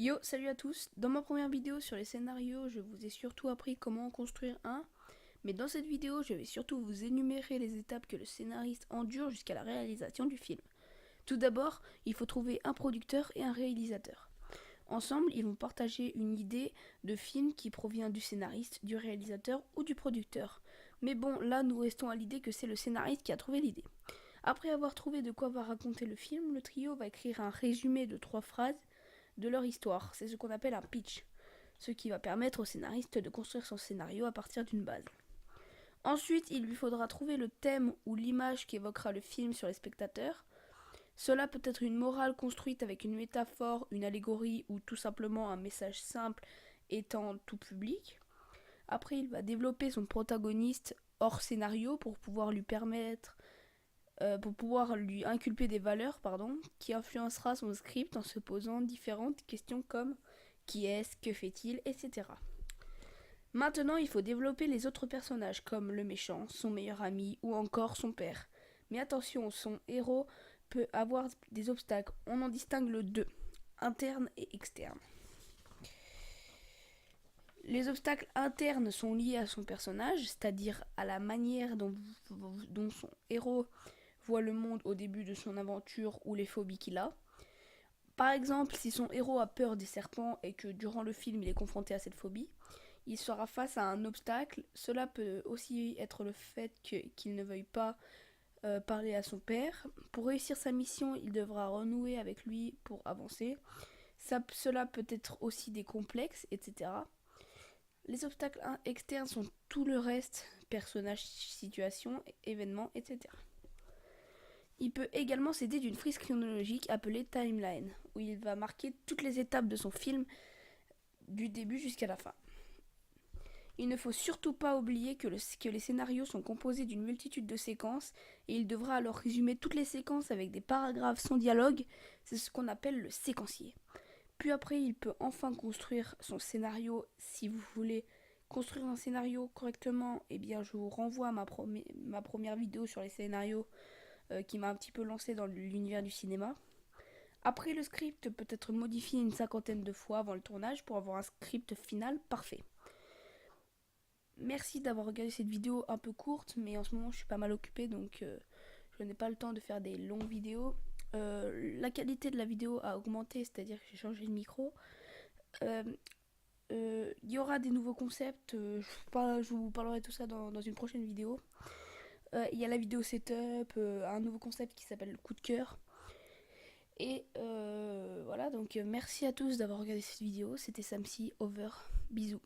Yo, salut à tous. Dans ma première vidéo sur les scénarios, je vous ai surtout appris comment construire un. Mais dans cette vidéo, je vais surtout vous énumérer les étapes que le scénariste endure jusqu'à la réalisation du film. Tout d'abord, il faut trouver un producteur et un réalisateur. Ensemble, ils vont partager une idée de film qui provient du scénariste, du réalisateur ou du producteur. Mais bon, là, nous restons à l'idée que c'est le scénariste qui a trouvé l'idée. Après avoir trouvé de quoi va raconter le film, le trio va écrire un résumé de 3 phrases de leur histoire. C'est ce qu'on appelle un pitch, ce qui va permettre au scénariste de construire son scénario à partir d'une base. Ensuite, il lui faudra trouver le thème ou l'image qui évoquera le film sur les spectateurs. Cela peut être une morale construite avec une métaphore, une allégorie ou tout simplement un message simple étant tout public. Après, il va développer son protagoniste hors scénario pour pouvoir lui inculper des valeurs, qui influencera son script en se posant différentes questions comme qui est-ce, que fait-il, etc. Maintenant, il faut développer les autres personnages comme le méchant, son meilleur ami ou encore son père. Mais attention, son héros peut avoir des obstacles. On en distingue deux, interne et externe. Les obstacles internes sont liés à son personnage, c'est-à-dire à la manière dont son héros voit le monde au début de son aventure ou les phobies qu'il a. Par exemple, si son héros a peur des serpents et que durant le film il est confronté à cette phobie, il sera face à un obstacle. Cela peut aussi être le fait qu'il ne veuille pas parler à son père. Pour réussir sa mission, il devra renouer avec lui pour avancer. Cela peut être aussi des complexes, etc. Les obstacles externes sont tout le reste, personnages, situations, événements, etc. Il peut également s'aider d'une frise chronologique appelée timeline, où il va marquer toutes les étapes de son film du début jusqu'à la fin. Il ne faut surtout pas oublier que les scénarios sont composés d'une multitude de séquences et il devra alors résumer toutes les séquences avec des paragraphes sans dialogue, c'est ce qu'on appelle le séquencier. Puis après, il peut enfin construire son scénario. Si vous voulez construire un scénario correctement, eh bien je vous renvoie à ma première vidéo sur les scénarios qui m'a un petit peu lancé dans l'univers du cinéma. Après, le script peut être modifié une cinquantaine de fois avant le tournage pour avoir un script final parfait. Merci d'avoir regardé cette vidéo un peu courte, mais en ce moment je suis pas mal occupée, donc je n'ai pas le temps de faire des longues vidéos. La qualité de la vidéo a augmenté, c'est-à-dire que j'ai changé de micro. Il y aura des nouveaux concepts, je vous parlerai de tout ça dans une prochaine vidéo. Il y a la vidéo setup, un nouveau concept qui s'appelle le coup de cœur. Et voilà, donc merci à tous d'avoir regardé cette vidéo. C'était Samsi, over, bisous.